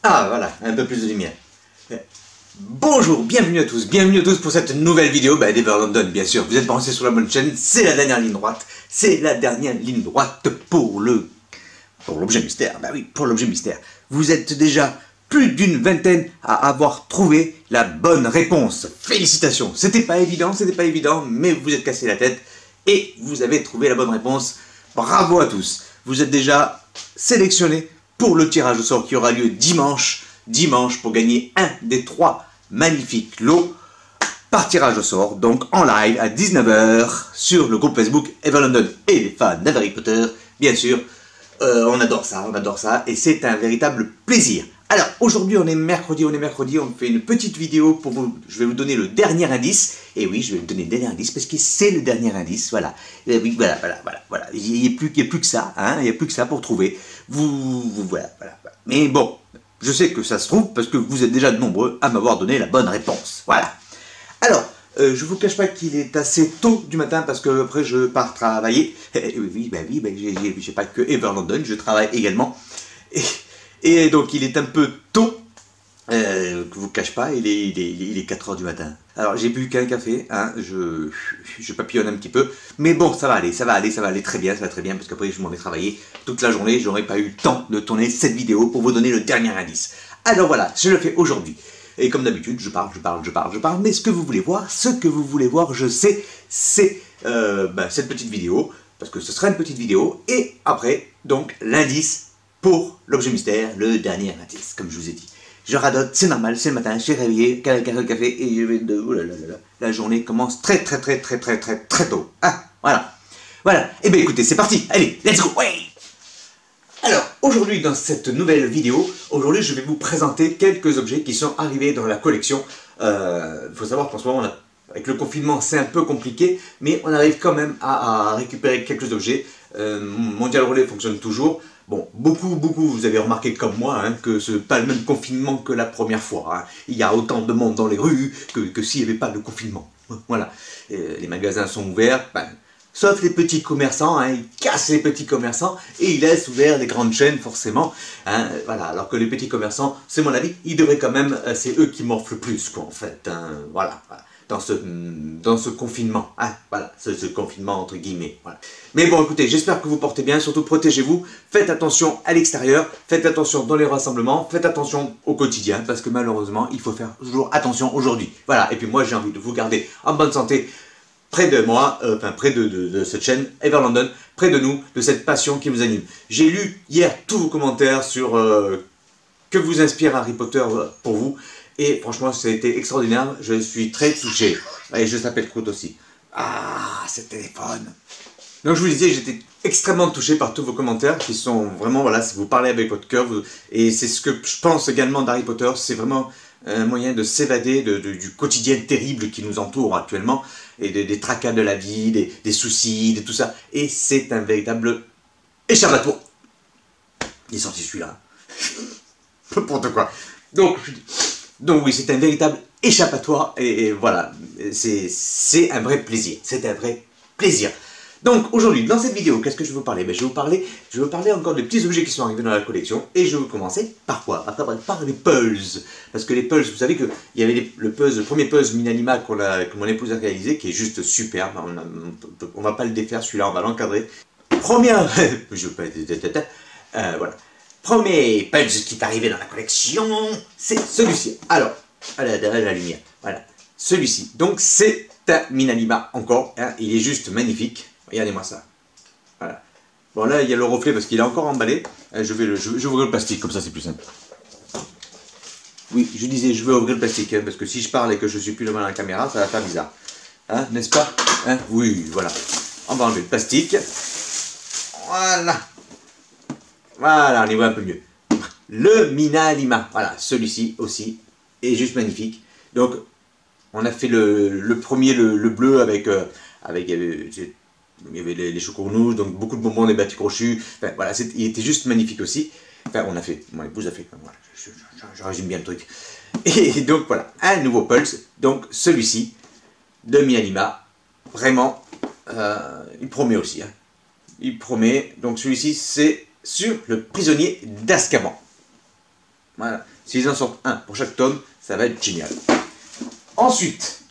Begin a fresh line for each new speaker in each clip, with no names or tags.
Ah voilà, un peu plus de lumière. Bonjour, bienvenue à tous pour cette nouvelle vidéo d'Ever London, bien sûr. Vous êtes branchés sur la bonne chaîne, c'est la dernière ligne droite. C'est la dernière ligne droite pour l'objet mystère. Bah oui, pour l'objet mystère. Vous êtes déjà plus d'une vingtaine à avoir trouvé la bonne réponse. Félicitations. C'était pas évident, mais vous êtes cassé la tête et vous avez trouvé la bonne réponse. Bravo à tous. Vous êtes déjà sélectionnés pour le tirage au sort qui aura lieu dimanche pour gagner un des 3 magnifiques lots par tirage au sort, donc en live à 19 h sur le groupe Facebook Ever London et les fans d'Harry Potter, bien sûr. On adore ça, et c'est un véritable plaisir. Alors, aujourd'hui, on est mercredi, on fait une petite vidéo pour vous, je vais vous donner le dernier indice, et oui, je vais vous donner le dernier indice, parce que c'est le dernier indice, voilà. Et oui, voilà, il n'y a plus que ça, hein, il n'y a plus que ça pour trouver, voilà. Mais bon, je sais que ça se trouve, parce que vous êtes déjà de nombreux à m'avoir donné la bonne réponse, voilà. Alors, je vous cache pas qu'il est assez tôt du matin parce que après je pars travailler. Oui, j'ai pas que Ever London, je travaille également. Et donc il est un peu tôt, que je vous cache pas, il est 4 h du matin. Alors j'ai bu qu'un café, hein, je papillonne un petit peu, mais bon ça va aller très bien, parce qu'après je m'en vais travailler toute la journée, j'aurais pas eu le temps de tourner cette vidéo pour vous donner le dernier indice. Alors voilà, je le fais aujourd'hui. Et comme d'habitude, je parle, mais ce que vous voulez voir, je sais, c'est cette petite vidéo, parce que ce sera une petite vidéo, et après, donc, l'indice pour l'objet mystère, le dernier indice, comme je vous ai dit. Je radote, c'est normal, c'est le matin, je suis réveillé, le café, et je vais de... Oh là là là, la journée commence très tôt. Ah, voilà. Eh bien écoutez, c'est parti, allez, let's go, ouais. Alors, aujourd'hui, dans cette nouvelle vidéo, je vais vous présenter quelques objets qui sont arrivés dans la collection. Il faut savoir qu'en ce moment, avec le confinement, c'est un peu compliqué, mais on arrive quand même à récupérer quelques objets. Mondial Relay fonctionne toujours. Bon, beaucoup, vous avez remarqué comme moi, hein, que ce n'est pas le même confinement que la première fois. Hein. Il y a autant de monde dans les rues que s'il n'y avait pas de confinement. Voilà. Les magasins sont ouverts. Sauf les petits commerçants, hein, ils cassent les petits commerçants et ils laissent ouverts les grandes chaînes forcément. Hein, voilà, alors que les petits commerçants, c'est mon avis, ils devraient quand même, c'est eux qui morflent le plus, quoi, en fait. Hein, voilà, dans ce confinement, hein, voilà, ce confinement entre guillemets. Voilà. Mais bon, écoutez, j'espère que vous portez bien, surtout protégez-vous, faites attention à l'extérieur, faites attention dans les rassemblements, faites attention au quotidien, parce que malheureusement, il faut faire toujours attention aujourd'hui. Voilà, et puis moi j'ai envie de vous garder en bonne santé, près de moi, près de cette chaîne, Ever London, près de nous, de cette passion qui vous anime. J'ai lu hier tous vos commentaires sur que vous inspire Harry Potter pour vous, et franchement, ça a été extraordinaire, je suis très touché. Et je s'appelle Croûte aussi. Ah, ce téléphone. Donc je vous disais, j'étais extrêmement touché par tous vos commentaires qui sont vraiment, voilà, vous parlez avec votre cœur, et c'est ce que je pense également d'Harry Potter, c'est vraiment un moyen de s'évader du quotidien terrible qui nous entoure actuellement, et des tracas de la vie, des soucis, de tout ça. Et c'est un véritable échappatoire. Il est sorti celui-là. N'importe quoi. Donc oui, c'est un véritable échappatoire, et voilà, c'est un vrai plaisir. C'est un vrai plaisir. Donc aujourd'hui, dans cette vidéo, qu'est-ce que je vais vous parler? Je vais vous parler encore de petits objets qui sont arrivés dans la collection, et je vais commencer par quoi? Par les puzzles. Parce que les puzzles, vous savez qu'il y avait le premier puzzle Minanima que mon épouse a réalisé, qui est juste superbe. On va pas le défaire, celui-là, on va l'encadrer. Voilà. Premier puzzle qui est arrivé dans la collection, c'est celui-ci. Alors, la lumière, voilà, celui-ci. Donc c'est un Minanima encore, hein, il est juste magnifique. Regardez-moi ça. Voilà. Bon là il y a le reflet parce qu'il est encore emballé. Je vais ouvrir le plastique, comme ça c'est plus simple. Oui, je disais je vais ouvrir le plastique, hein, parce que si je parle et que je suis plus devant la caméra, ça va faire bizarre. Hein, n'est-ce pas? Hein, oui, voilà. On va enlever le plastique. Voilà. Voilà, on y voit un peu mieux. Le Minanima, voilà, celui-ci aussi est juste magnifique. Donc on a fait le premier, le bleu avec il y avait les chocourous, donc beaucoup de bonbons, des bâtis crochus. Enfin, voilà, il était juste magnifique aussi. Enfin, mon épouse a fait. Voilà, je résume bien le truc. Et donc voilà, un nouveau Pulse. Donc celui-ci, de Minanima, vraiment, il promet aussi. Hein. Il promet. Donc celui-ci, c'est sur le prisonnier d'Azkaban. Voilà. S'ils en sortent un pour chaque tome, ça va être génial. Ensuite,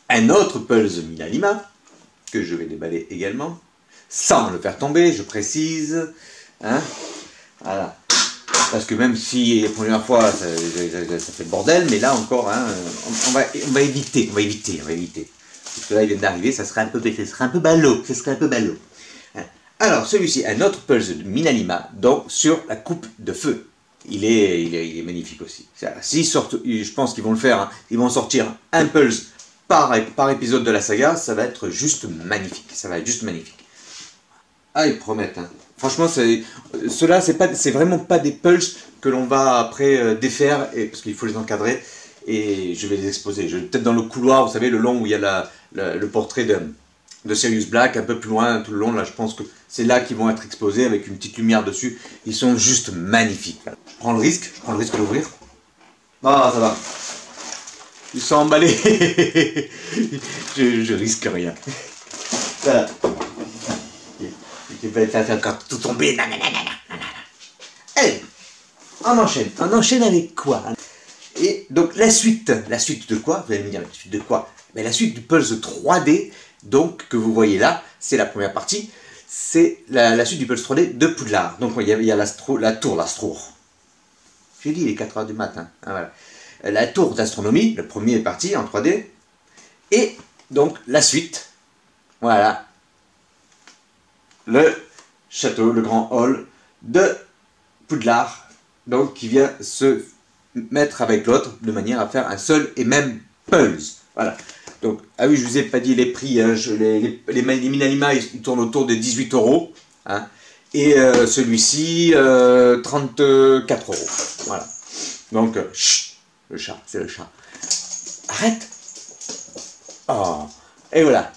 un autre Pulse Minalima, que je vais déballer également, sans le faire tomber, je précise. Hein, voilà. Parce que même si la première fois, ça fait le bordel, mais là encore, hein, on va éviter. Parce que là, il vient d'arriver, ça serait un peu ballot. Hein. Alors, celui-ci, un autre Pulse de Minalima, donc sur la coupe de feu. Il est magnifique aussi. S'ils sortent, je pense qu'ils vont le faire, hein, ils vont sortir un Pulse par épisode de la saga, ça va être juste magnifique. Ah, ils promettent, hein. Franchement, ceux-là, c'est vraiment pas des Pulse que l'on va après défaire, parce qu'il faut les encadrer, et je vais les exposer. Peut-être dans le couloir, vous savez, le long où il y a le portrait de Sirius Black, un peu plus loin, tout le long, là, je pense que c'est là qu'ils vont être exposés, avec une petite lumière dessus. Ils sont juste magnifiques. Je prends le risque d'ouvrir. Ah, ça va. Ils sont emballés. je risque rien. Voilà. Tu vas faire encore tout tomber. Allez, on enchaîne avec quoi? Et donc la suite de quoi? Vous allez me dire, la suite de quoi? Mais la suite du Pulse 3D, donc, que vous voyez là, c'est la première partie, c'est la suite du Pulse 3D de Poudlard. Donc il y a la tour d'Astrour. J'ai dit, il est 4 h du matin. Ah, voilà. La tour d'astronomie, le premier est parti en 3D, et donc la suite, voilà. Le château, le grand hall de Poudlard, donc qui vient se mettre avec l'autre de manière à faire un seul et même Pulse. Voilà. Donc, ah oui, je vous ai pas dit les prix, hein, les Minalima, ils tournent autour de 18 €, hein, et celui-ci, 34 €. Voilà. Donc, chut, le chat, c'est le chat. Arrête. Oh, et voilà.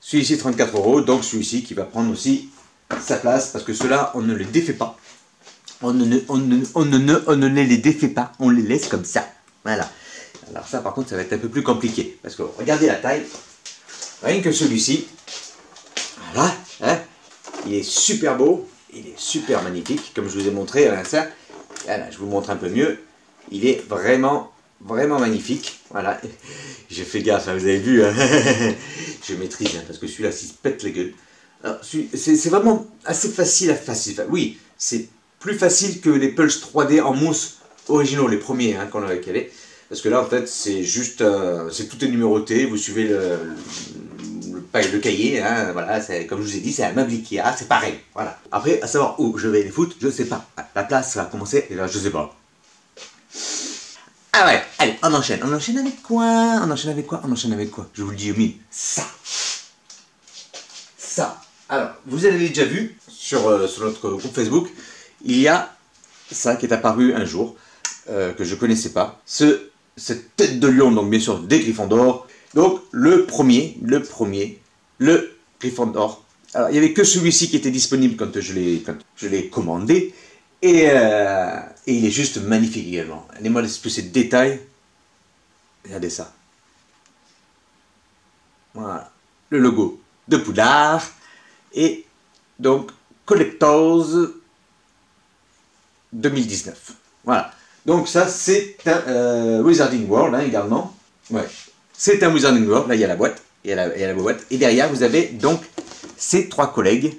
Celui-ci 34 €, donc celui-ci qui va prendre aussi sa place, parce que ceux-là, on ne les défait pas. On ne les défait pas, on les laisse comme ça. Voilà. Alors ça, par contre, ça va être un peu plus compliqué, parce que regardez la taille. Rien que celui-ci, voilà, hein, il est super beau, il est super magnifique, comme je vous ai montré à l'instant. Voilà, je vous montre un peu mieux. Il est vraiment magnifique. Voilà, j'ai fait gaffe, hein, vous avez vu, hein. Je maîtrise, hein, parce que celui-là, s'il se pète la gueule. C'est vraiment assez facile à faire. Oui, c'est plus facile que les Pulse 3D en mousse originaux, les premiers, hein, qu'on avait calés. Parce que là, en fait, c'est juste, tout est numéroté. Vous suivez le cahier, hein, voilà. Comme je vous ai dit, c'est un meuble Ikea, c'est pareil. Voilà. Après, à savoir où je vais les foutre, je sais pas. La place va commencer, et là, je sais pas. Ah ouais, allez, on enchaîne. On enchaîne avec quoi? Je vous le dis au milieu. Ça. Alors, vous avez déjà vu sur notre groupe Facebook, il y a ça qui est apparu un jour, que je connaissais pas. Cette tête de lion, donc bien sûr des Gryffondor. Donc le premier, le Gryffondor. Alors il n'y avait que celui-ci qui était disponible quand je l'ai commandé. Et il est juste magnifique également. Allez-moi plus ces détails. Regardez ça. Voilà. Le logo de Poudlard. Et donc Collectors 2019. Voilà. Donc ça c'est un Wizarding World, hein, également. Ouais. C'est un Wizarding World. Là il y a la boîte. Il y a la boîte. Et derrière vous avez donc ces trois collègues.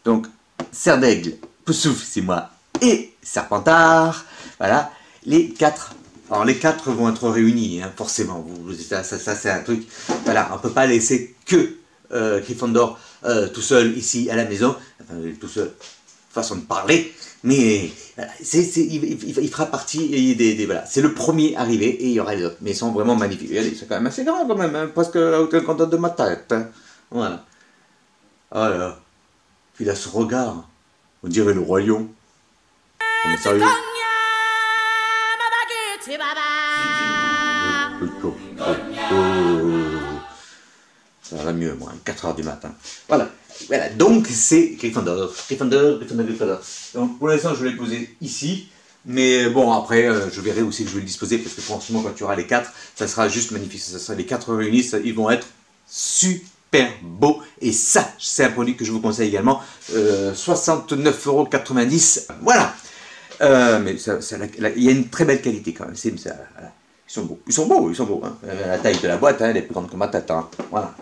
Donc Serre d'Aigle, Poussouf, c'est moi, et Serpentard. Voilà. Les quatre. Alors les quatre vont être réunis, hein, forcément. Ça c'est un truc. Voilà. On ne peut pas laisser que Gryffondor tout seul ici à la maison. Enfin, tout seul. Façon de parler. Mais voilà, il fera partie voilà. C'est le premier arrivé et il y aura les autres. Mais ils sont vraiment magnifiques. Regardez, c'est quand même assez grand quand même, hein, presque à la hauteur de ma tête. Hein. Voilà. Oh là là. Puis il a ce regard. On dirait le roi lion. Oh, mais sérieux. Ça va mieux, moi, 4 h du matin. Voilà. Voilà, donc c'est Gryffondor. Donc pour l'instant, je vais les poser ici. Mais bon, après, je verrai aussi que je vais le disposer. Parce que franchement, quand tu auras les 4, ça sera juste magnifique. Ça sera les 4 réunis, ils vont être super beaux. Et ça, c'est un produit que je vous conseille également. 69,90 €. Voilà. Mais il y a une très belle qualité quand même. Voilà. Ils sont beaux. Ils sont beaux, ils sont beaux. Hein. La taille de la boîte, hein, elle est plus grande que ma tête. Hein. Voilà.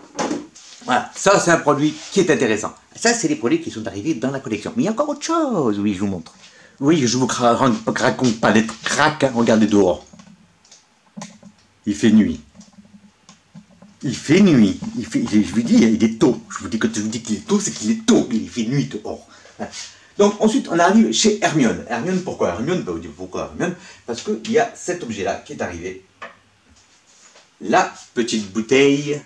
Voilà. Ça, c'est un produit qui est intéressant. Ça, c'est les produits qui sont arrivés dans la collection. Mais il y a encore autre chose. Oui, je vous montre. Oui, je vous raconte pas les craques. Hein. Regardez dehors. Il fait nuit. Il fait nuit. Je vous dis, il est tôt. Je vous dis que je vous dis qu'il est tôt, c'est qu'il est tôt. Il fait nuit dehors. Voilà. Donc ensuite, on arrive chez Hermione. Hermione, pourquoi Hermione? Bah, vous dites pourquoi Hermione? Parce qu'il y a cet objet-là qui est arrivé. La petite bouteille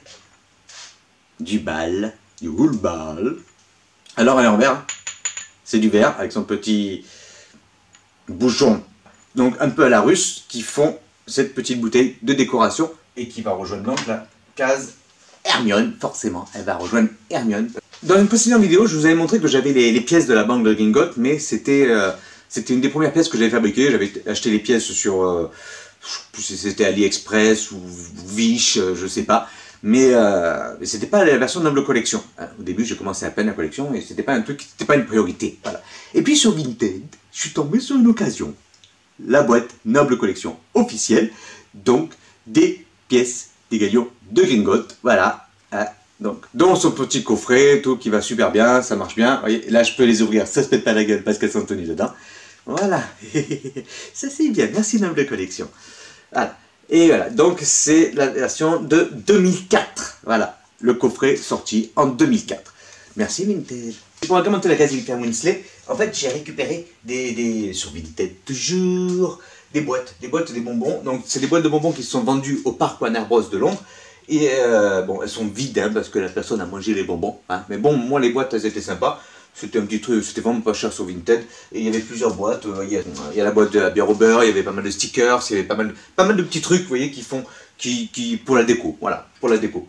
du bal, du Wool Ball. Alors elle est en verre. C'est du verre avec son petit bouchon. Donc un peu à la russe, qui font cette petite bouteille de décoration et qui va rejoindre donc la case Hermione. Forcément, elle va rejoindre Hermione. Dans une précédente vidéo, je vous avais montré que j'avais les pièces de la banque de Gringotts, mais c'était une des premières pièces que j'avais fabriquées. J'avais acheté les pièces sur, c'était AliExpress ou Wish, je sais pas. Mais c'était pas la version Noble Collection. Au début, j'ai commencé à peine la collection et c'était pas un truc, c'était pas une priorité. Voilà. Et puis sur Vinted, je suis tombé sur une occasion. La boîte Noble Collection officielle, donc des pièces des Galions de Gringotts. Voilà. Donc, dans son petit coffret, tout qui va super bien, ça marche bien. Vous voyez, là, je peux les ouvrir, ça se pète pas la gueule parce qu'elles sont tenues dedans. Voilà. Ça, c'est bien. Merci, Noble Collection. Voilà. Et voilà. Donc, c'est la version de 2004. Voilà. Le coffret sorti en 2004. Merci, Vinted. Pour agrémenter la case Victor Winsley, en fait, j'ai récupéré sur Vinted toujours, des boîtes des bonbons. Donc, c'est des boîtes de bonbons qui sont vendues au parc Warner Bros de Londres. Et bon, elles sont vides hein, parce que la personne a mangé les bonbons. Hein. Mais bon, moi les boîtes elles étaient sympas. C'était un petit truc, c'était vraiment pas cher sur Vinted. Et il y avait plusieurs boîtes. Il y a la boîte de la bière au beurre, il y avait pas mal de stickers, il y avait pas mal de petits trucs, vous voyez, qui pour la déco. Voilà, pour la déco.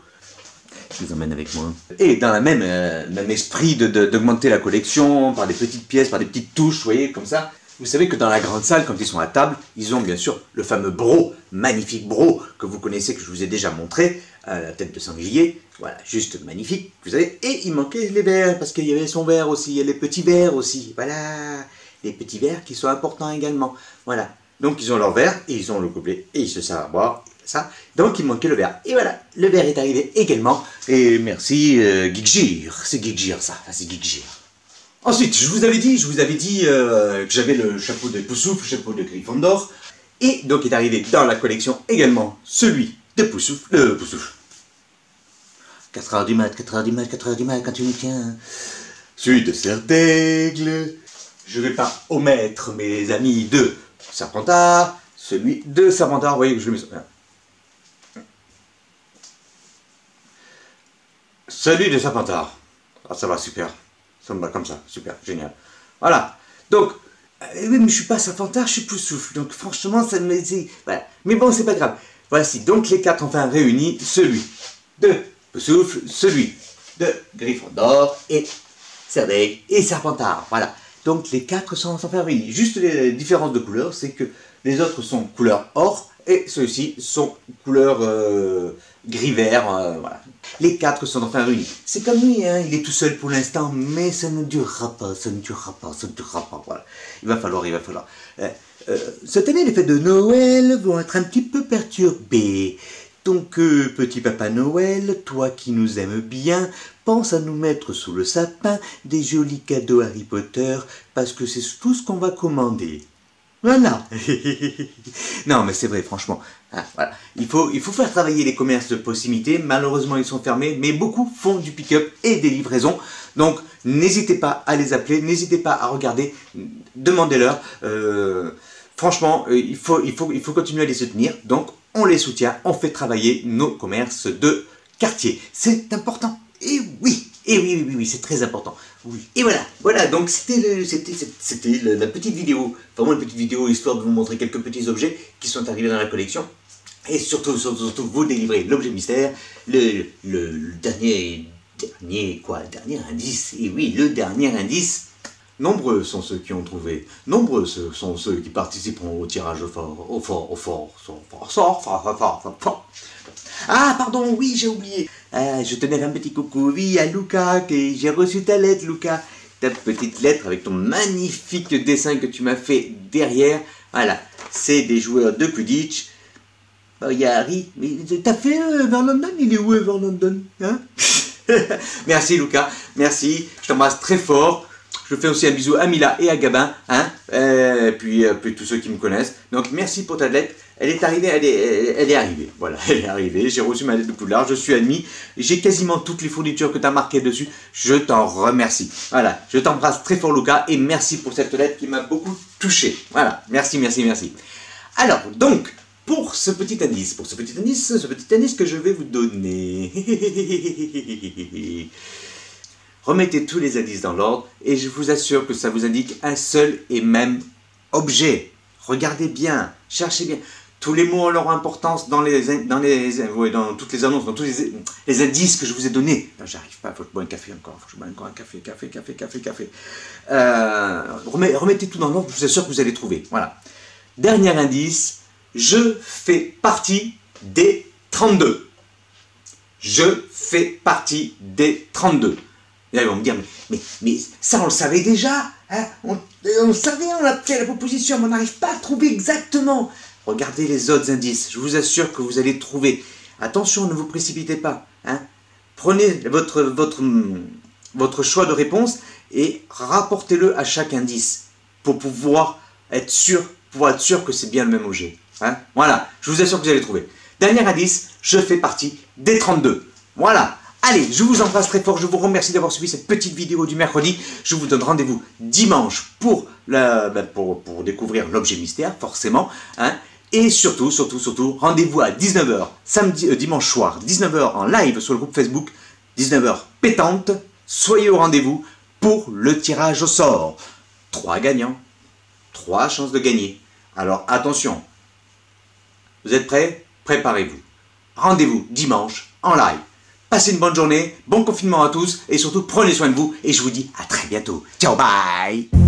Je les emmène avec moi. Et dans le même esprit d'augmenter la collection par des petites pièces, par des petites touches, vous voyez, comme ça. Vous savez que dans la grande salle, quand ils sont à table, ils ont bien sûr le fameux bro, magnifique bro, que vous connaissez, que je vous ai déjà montré, à la tête de sanglier. Voilà, juste magnifique, vous savez. Et il manquait les verres, parce qu'il y avait son verre aussi, il y a les petits verres aussi. Voilà, les petits verres qui sont importants également. Voilà, donc ils ont leur verre, et ils ont le gobelet, et ils se servent à boire, ça. Donc il manquait le verre. Et voilà, le verre est arrivé également. Et merci Geekgir, c'est Geekgir ça, c'est Geekgir. Ensuite, je vous avais dit que j'avais le chapeau de Poussoufle, le chapeau de Gryffondor, et donc est arrivé dans la collection également celui de Poussoufle, 4h du mat, 4h du mat, 4h du mat, quand tu me tiens. Celui de Serre d'Aigle, je vais pas omettre mes amis de Serpentard, celui de Serpentard, vous voyez que je le mets sur... Celui de Serpentard, ah ça va super. Ça me va comme ça, super, génial. Voilà, donc, oui, mais je suis pas Serpentard, je suis Poussoufle, donc franchement, ça me... Voilà. Mais bon, c'est pas grave. Voici, donc les quatre enfin réunis, celui de Poussoufle, celui de Gryffondor, et Serre d'Aigle et Serpentard, voilà. Donc les quatre sont enfin réunis. Juste les différences de couleur, c'est que les autres sont couleur or, et ceux-ci sont couleur gris-vert, voilà. Les quatre sont enfin réunis. C'est comme lui, hein, il est tout seul pour l'instant, mais ça ne durera pas, ça ne durera pas, ça ne durera pas, voilà. Il va falloir. Cette année, les fêtes de Noël vont être un petit peu perturbées. Donc, petit Papa Noël, toi qui nous aimes bien, pense à nous mettre sous le sapin des jolis cadeaux Harry Potter, parce que c'est tout ce qu'on va commander. Voilà. Non, mais c'est vrai, franchement. Ah, voilà. Il faut faire travailler les commerces de proximité. Malheureusement, ils sont fermés, mais beaucoup font du pick-up et des livraisons. Donc, n'hésitez pas à les appeler, n'hésitez pas à regarder, demandez-leur. Franchement, il faut continuer à les soutenir. Donc, on les soutient, on fait travailler nos commerces de quartier. C'est important. Et oui, c'est très important. Oui. Et voilà, donc c'était la petite vidéo, vraiment une petite vidéo histoire de vous montrer quelques petits objets qui sont arrivés dans la collection. Et surtout vous délivrer l'objet mystère, le dernier indice, et oui, le dernier indice. Nombreux sont ceux qui ont trouvé, nombreux sont ceux qui participeront au tirage au fort. Ah, pardon, oui, j'ai oublié. Je tenais un petit coucou, oui, à Luca, que j'ai reçu ta lettre, Luca. ta petite lettre avec ton magnifique dessin que tu m'as fait derrière. Voilà, c'est des joueurs de Quidditch. Oh, il y a Harry. Mais t'as fait Ever London? Il est où Ever London, hein? Merci Lucas, merci. Je t'embrasse très fort. Je fais aussi un bisou à Mila et à Gabin, hein, puis tous ceux qui me connaissent. Donc merci pour ta lettre. Elle est arrivée, elle est arrivée. Voilà, elle est arrivée. J'ai reçu ma lettre de Poudlard, je suis admis. J'ai quasiment toutes les fournitures que tu as marquées dessus. Je t'en remercie. Voilà, je t'embrasse très fort Lucas et merci pour cette lettre qui m'a beaucoup touché. Voilà, merci, merci, merci. Alors, donc, pour ce petit indice que je vais vous donner. Remettez tous les indices dans l'ordre et je vous assure que ça vous indique un seul et même objet. Regardez bien, cherchez bien. Tous les mots ont leur importance dans toutes les annonces, dans tous les indices que je vous ai donnés. J'arrive pas, il faut que je bois un café encore. Faut que je bois encore un café. Remettez tout dans l'ordre, je vous assure que vous allez trouver. Voilà. Dernier indice, je fais partie des 32. Je fais partie des 32. Et là, ils vont me dire, mais ça, on le savait déjà. Hein, on le savait, on a fait la proposition, mais on n'arrive pas à trouver exactement. Regardez les autres indices. Je vous assure que vous allez trouver. Attention, ne vous précipitez pas. Hein. Prenez votre choix de réponse et rapportez-le à chaque indice pour pouvoir être sûr que c'est bien le même objet. Hein. Voilà, je vous assure que vous allez trouver. Dernier indice, je fais partie des 32. Voilà. Allez, je vous embrasse très fort, je vous remercie d'avoir suivi cette petite vidéo du mercredi. Je vous donne rendez-vous dimanche pour découvrir l'objet mystère, forcément. Hein. Et surtout, rendez-vous à 19 h, dimanche soir, 19 h en live sur le groupe Facebook, 19 h pétante. Soyez au rendez-vous pour le tirage au sort. 3 gagnants, 3 chances de gagner. Alors attention, vous êtes prêts? Préparez-vous. Rendez-vous dimanche en live. Passez une bonne journée, bon confinement à tous et surtout prenez soin de vous et je vous dis à très bientôt. Ciao, bye!